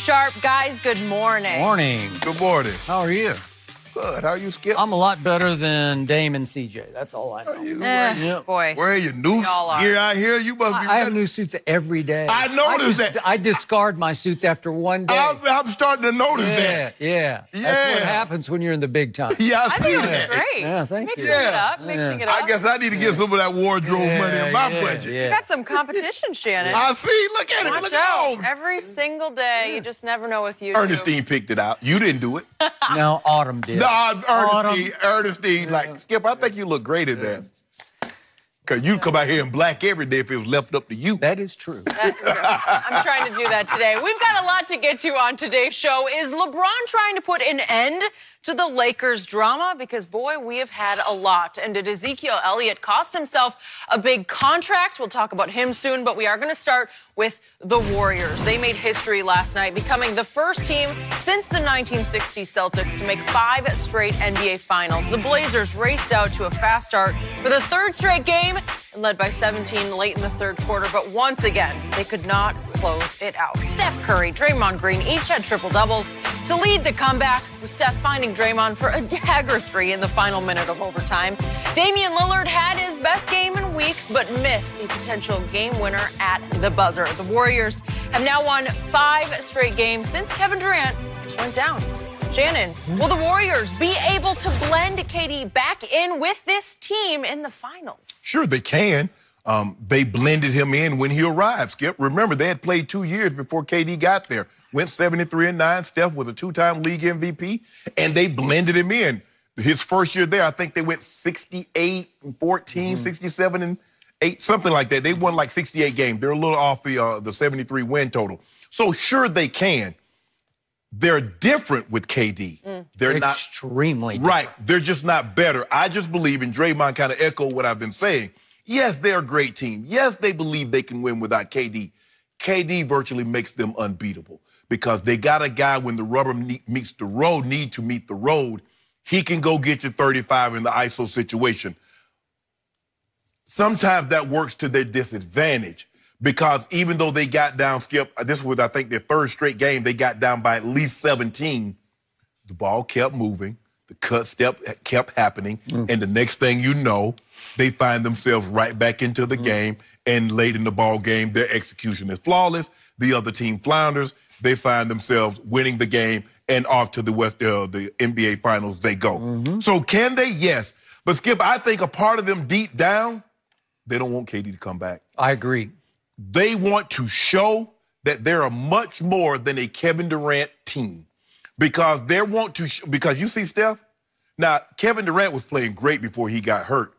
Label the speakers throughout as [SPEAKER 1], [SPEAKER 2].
[SPEAKER 1] sharp. Guys, good morning.
[SPEAKER 2] Morning.
[SPEAKER 3] Good morning.
[SPEAKER 2] How are you?
[SPEAKER 3] Good. How are you, Skip?
[SPEAKER 2] I'm a lot better than Dame and CJ. That's all I know.
[SPEAKER 1] Boy.
[SPEAKER 3] Wearing your new gear out here? You must be
[SPEAKER 2] I have new suits every day.
[SPEAKER 3] I noticed that.
[SPEAKER 2] I discard my suits after one day.
[SPEAKER 3] I'm starting to notice that.
[SPEAKER 2] Yeah. That's what happens when you're in the big time.
[SPEAKER 3] Yeah, I
[SPEAKER 1] I
[SPEAKER 3] see
[SPEAKER 1] think it
[SPEAKER 3] that.
[SPEAKER 1] was great.
[SPEAKER 2] Yeah, thank you.
[SPEAKER 1] Mixing it up.
[SPEAKER 3] I guess I need to get some of that wardrobe money in my budget.
[SPEAKER 1] You got some competition, Shannon.
[SPEAKER 3] I see. Look at it.
[SPEAKER 1] Watch
[SPEAKER 3] Look
[SPEAKER 1] out.
[SPEAKER 3] at it.
[SPEAKER 1] Every single day, you just never know with you.
[SPEAKER 3] Ernestine picked it out. You didn't do it.
[SPEAKER 2] No, Autumn did.
[SPEAKER 3] No, Ernestine, like, Skip, I think you look great at that. Because you'd come out here in black every day if it was left up to you.
[SPEAKER 2] That is true.
[SPEAKER 1] I'm trying to do that today. We've got a lot to get to on today's show. Is LeBron trying to put an end to the Lakers drama? Because, boy, we have had a lot. And did Ezekiel Elliott cost himself a big contract? We'll talk about him soon, but we are going to start with the Warriors. They made history last night, becoming the first team since the 1960 Celtics to make 5 straight NBA Finals. The Blazers raced out to a fast start for the third straight game and led by 17 late in the third quarter, but once again, they could not close it out. Steph Curry, Draymond Green each had triple-doubles to lead the comeback, with Steph finding Draymond for a dagger 3 in the final minute of overtime. Damian Lillard had his best game in weeks, but missed the potential game winner at the buzzer. The Warriors have now won 5 straight games since Kevin Durant went down. Shannon, will the Warriors be able to blend KD back in with this team in the finals?
[SPEAKER 3] Sure, they can. They blended him in when he arrived, Skip. Remember, they had played 2 years before KD got there. Went 73-9. Steph was a 2-time league MVP, and they blended him in. His first year there, I think they went 68-14, 67-8, something like that. They won like 68 games. They're a little off the 73 win total. So sure, they can. They're different with KD. They're not
[SPEAKER 2] extremely
[SPEAKER 3] right. They're just not better. I just believe, and Draymond kind of echoed what I've been saying. Yes, they're a great team. Yes, they believe they can win without KD. KD virtually makes them unbeatable because they got a guy when the rubber meets the road, need to meet the road. He can go get you 35 in the ISO situation. Sometimes that works to their disadvantage because even though they got down, Skip, this was, I think, their third straight game, they got down by at least 17. The ball kept moving. The cut step kept happening. And the next thing you know, they find themselves right back into the game. And late in the ball game, their execution is flawless. The other team flounders. They find themselves winning the game and off to the NBA Finals they go. So can they? Yes. But, Skip, I think a part of them deep down, they don't want KD to come back.
[SPEAKER 2] I agree.
[SPEAKER 3] They want to show that they're much more than a Kevin Durant team. Because they want to, because you see Steph, now Kevin Durant was playing great before he got hurt.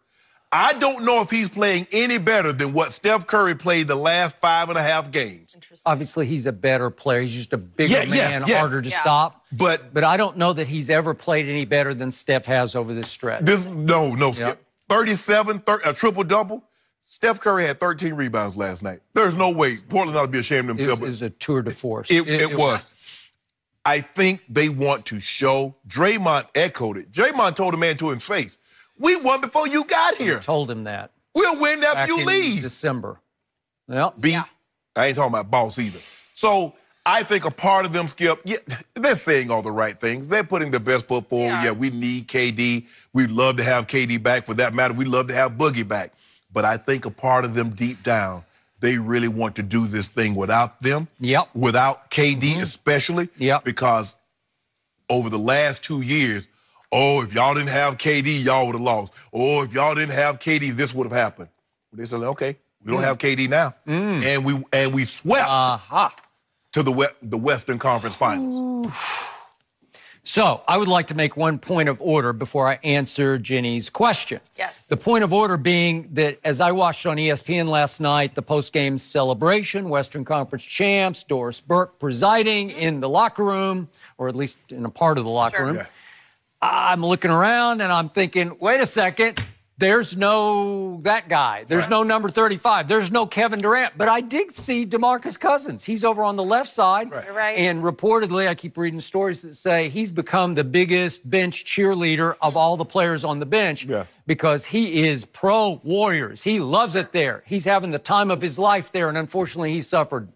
[SPEAKER 3] I don't know if he's playing any better than what Steph Curry played the last 5.5 games.
[SPEAKER 2] Obviously, he's a better player. He's just a bigger man, harder to stop. But I don't know that he's ever played any better than Steph has over this stretch.
[SPEAKER 3] No, Skip. 37, a triple-double. Steph Curry had 13 rebounds last night. There's no way. Portland ought to be ashamed of themselves.
[SPEAKER 2] It was a tour de force.
[SPEAKER 3] It was. I think they want to show. Draymond echoed it. Draymond told the man to his face, we won before you got here.
[SPEAKER 2] I told him that.
[SPEAKER 3] We'll win after you leave.
[SPEAKER 2] December. Yep.
[SPEAKER 3] I ain't talking about boss either. So I think a part of them, Skip, they're saying all the right things. They're putting their best foot forward. Yeah, we need KD. We'd love to have KD back. For that matter, we'd love to have Boogie back. But I think a part of them deep down, they really want to do this thing without them.
[SPEAKER 2] Yep.
[SPEAKER 3] Without KD especially.
[SPEAKER 2] Yep.
[SPEAKER 3] Because over the last 2 years, oh, if y'all didn't have KD, y'all would have lost. Oh, if y'all didn't have KD, this would have happened. They said, okay, we don't have KD now. And we swept to the Western Conference Finals.
[SPEAKER 2] So I would like to make one point of order before I answer Jenny's question.
[SPEAKER 1] Yes.
[SPEAKER 2] The point of order being that as I watched on ESPN last night, the post-game celebration, Western Conference champs, Doris Burke presiding in the locker room, or at least in a part of the locker room. Yeah. I'm looking around and I'm thinking, wait a second, there's no that guy. There's no number 35. There's no Kevin Durant. But I did see DeMarcus Cousins. He's over on the left side.
[SPEAKER 1] Right.
[SPEAKER 2] And reportedly, I keep reading stories that say he's become the biggest bench cheerleader of all the players on the bench because he is pro-Warriors. He loves it there. He's having the time of his life there. And unfortunately, he suffered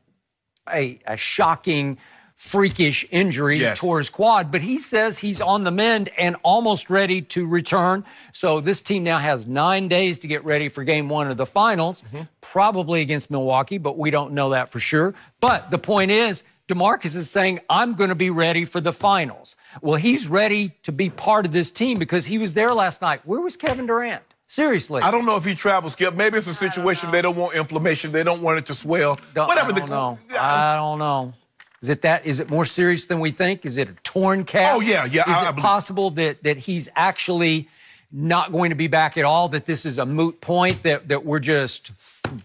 [SPEAKER 2] a shocking freakish injury, tore his quad, but he says he's on the mend and almost ready to return. So this team now has 9 days to get ready for game 1 of the finals, probably against Milwaukee, but we don't know that for sure. But the point is, DeMarcus is saying, I'm going to be ready for the finals. Well, he's ready to be part of this team because he was there last night. Where was Kevin Durant? Seriously.
[SPEAKER 3] I don't know if he travels, Skip. Maybe it's a situation they don't want inflammation. They don't want it to swell.
[SPEAKER 2] Whatever. I don't know. Is it more serious than we think? Is it a torn calf?
[SPEAKER 3] Oh, yeah.
[SPEAKER 2] Is it possible that he's actually not going to be back at all, that this is a moot point, that we're just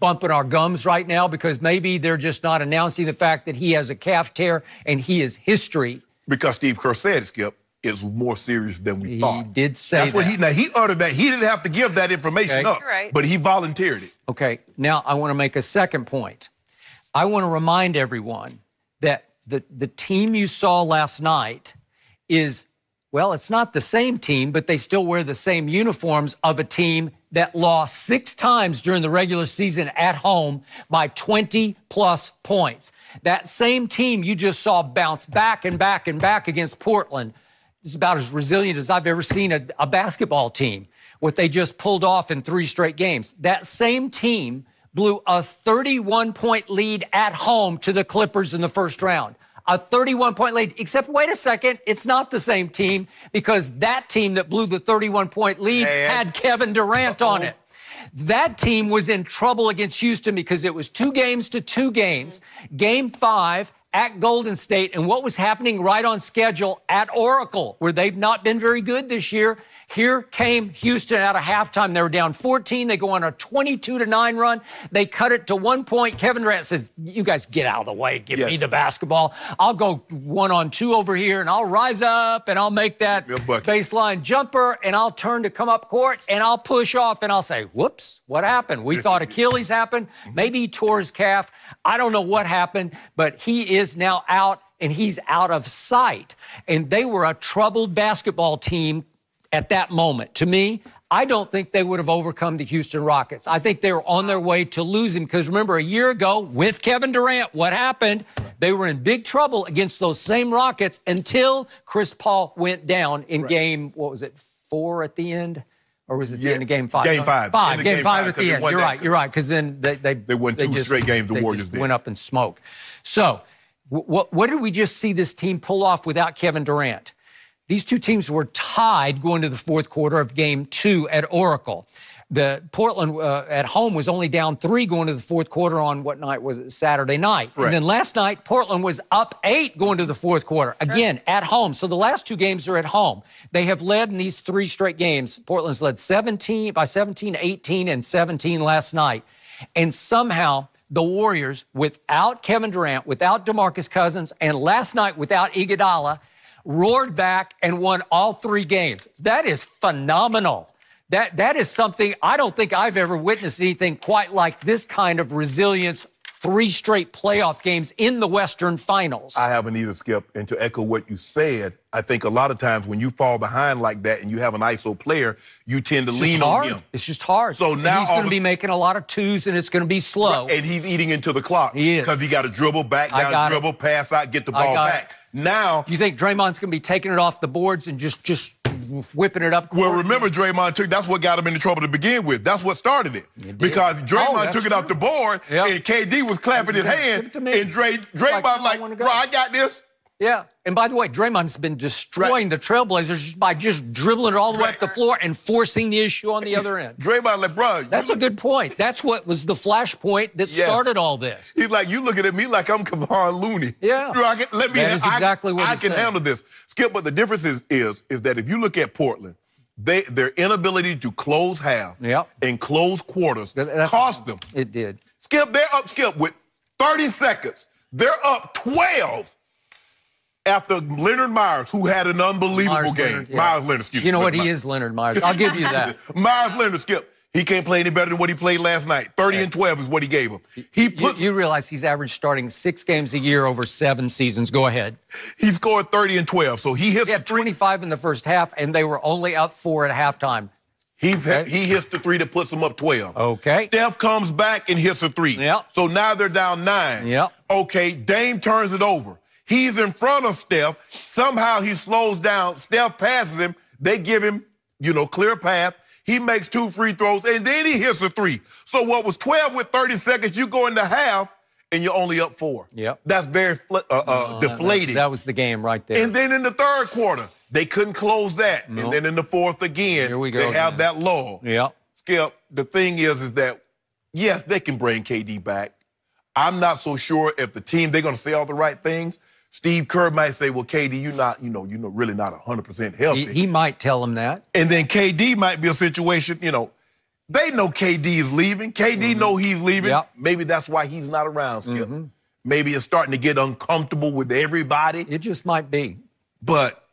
[SPEAKER 2] bumping our gums right now because maybe they're just not announcing the fact that he has a calf tear and he is history?
[SPEAKER 3] Because Steve Kerr said, Skip, it's more serious than we thought.
[SPEAKER 2] He did say that.
[SPEAKER 3] Now, he uttered that. He didn't have to give that information up, but he volunteered it.
[SPEAKER 2] Okay, now I want to make a second point. I want to remind everyone that the team you saw last night is, well, it's not the same team, but they still wear the same uniforms of a team that lost 6 times during the regular season at home by 20-plus points. That same team you just saw bounce back and back and back against Portland is about as resilient as I've ever seen a basketball team, what they just pulled off in 3 straight games. That same team blew a 31-point lead at home to the Clippers in the first round. A 31-point lead, except wait a second, it's not the same team because that team that blew the 31-point lead had Kevin Durant on it. That team was in trouble against Houston because it was 2 games to 2 games. Game 5 at Golden State, and what was happening right on schedule at Oracle, where they've not been very good this year. Here came Houston out of halftime. They were down 14. They go on a 22-9 run. They cut it to 1 point. Kevin Durant says, you guys get out of the way. Give me the basketball. I'll go 1-on-2 over here, and I'll rise up, and I'll make that baseline jumper, and I'll turn to come up court, and I'll push off, and I'll say, whoops, what happened? We thought Achilles happened. Maybe he tore his calf. I don't know what happened, but he is now out, and he's out of sight. And they were a troubled basketball team at that moment. To me, I don't think they would have overcome the Houston Rockets. I think they were on their way to losing because remember, a year ago with Kevin Durant, what happened? They were in big trouble against those same Rockets until Chris Paul went down in game, what was it, 4 at the end? Or was it the end of game 5?
[SPEAKER 3] Game 5.
[SPEAKER 2] Game 5 at the end. You're right. Because then they
[SPEAKER 3] won 2 straight games. The Warriors did.
[SPEAKER 2] Went up in smoke. So what did we just see this team pull off without Kevin Durant? These 2 teams were tied going to the 4th quarter of game 2 at Oracle. The Portland at home was only down 3 going to the 4th quarter on what night was it? Saturday night. And then last night, Portland was up 8 going to the 4th quarter. Again, at home. So the last 2 games are at home. They have led in these 3 straight games. Portland's led 17, 18, and 17 last night. And somehow the Warriors, without Kevin Durant, without DeMarcus Cousins, and last night without Iguodala, roared back and won all 3 games. That is phenomenal. That is something I don't think I've ever witnessed anything quite like this kind of resilience. 3 straight playoff games in the Western Finals.
[SPEAKER 3] I haven't either, Skip. And to echo what you said, I think a lot of times when you fall behind like that and you have an ISO player, you tend to lean on him.
[SPEAKER 2] It's just hard.
[SPEAKER 3] So now
[SPEAKER 2] he's going to be making a lot of 2s, and it's going to be slow.
[SPEAKER 3] And he's eating into the clock.
[SPEAKER 2] He is.
[SPEAKER 3] Because he got to dribble, back down, dribble, pass out, get the ball back. Now,
[SPEAKER 2] you think Draymond's going to be taking it off the boards and just whipping it up?
[SPEAKER 3] Well, remember, Draymond that's what got him into trouble to begin with. That's what started it. Because Draymond took it off the board, and KD was clapping his hands, and Draymond like, bro, I got this.
[SPEAKER 2] Yeah. And by the way, Draymond's been destroying the Trailblazers by just dribbling it all the way up the floor and forcing the issue on the other end.
[SPEAKER 3] Draymond like, bro.
[SPEAKER 2] That's a good point. That's what was the flashpoint that started all this.
[SPEAKER 3] He's like, you looking at me like I'm Kevon Looney.
[SPEAKER 2] Yeah.
[SPEAKER 3] That
[SPEAKER 2] is exactly what
[SPEAKER 3] I can handle this. Skip, but the difference is that if you look at Portland, their inability to close half and close quarters cost them.
[SPEAKER 2] It did.
[SPEAKER 3] Skip, they're up, with 30 seconds. They're up 12. After Leonard Myers, who had an unbelievable game. Myers Leonard, excuse me.
[SPEAKER 2] You know what? He is Leonard Myers. I'll give you that.
[SPEAKER 3] Myers Leonard, Skip. He can't play any better than what he played last night. 30 and 12 is what he gave him.
[SPEAKER 2] You realize he's averaged starting 6 games a year over 7 seasons. Go ahead.
[SPEAKER 3] He scored 30 and 12, so he hits.
[SPEAKER 2] He had 25 in the first half, and they were only up 4 at halftime.
[SPEAKER 3] He hits the 3 that puts them up 12.
[SPEAKER 2] Okay.
[SPEAKER 3] Steph comes back and hits a 3.
[SPEAKER 2] Yep.
[SPEAKER 3] So now they're down 9.
[SPEAKER 2] Yep.
[SPEAKER 3] Okay, Dame turns it over. He's in front of Steph. Somehow he slows down. Steph passes him. They give him, clear path. He makes 2 free throws, and then he hits a 3. So what was 12 with 30 seconds, you go into half, and you're only up 4.
[SPEAKER 2] Yep.
[SPEAKER 3] That's very deflating.
[SPEAKER 2] That was the game right there.
[SPEAKER 3] And then in the third quarter, they couldn't close that.
[SPEAKER 2] Nope.
[SPEAKER 3] And then in the fourth again,
[SPEAKER 2] Here we go
[SPEAKER 3] they have
[SPEAKER 2] again.
[SPEAKER 3] that lull.
[SPEAKER 2] Yep.
[SPEAKER 3] Skip, the thing is that, yes, they can bring KD back. I'm not so sure if the team, they're going to say all the right things. Steve Kerr might say, well, KD, you're not, really not 100% healthy.
[SPEAKER 2] He might tell him that.
[SPEAKER 3] And then KD might be a situation, they know KD is leaving. KD know he's leaving.
[SPEAKER 2] Yep.
[SPEAKER 3] Maybe that's why he's not around, Skip. Maybe it's starting to get uncomfortable with everybody.
[SPEAKER 2] It just might be.
[SPEAKER 3] But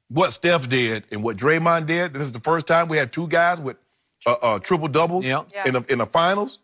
[SPEAKER 3] what Steph did and what Draymond did, this is the first time we had 2 guys with triple-doubles in the finals.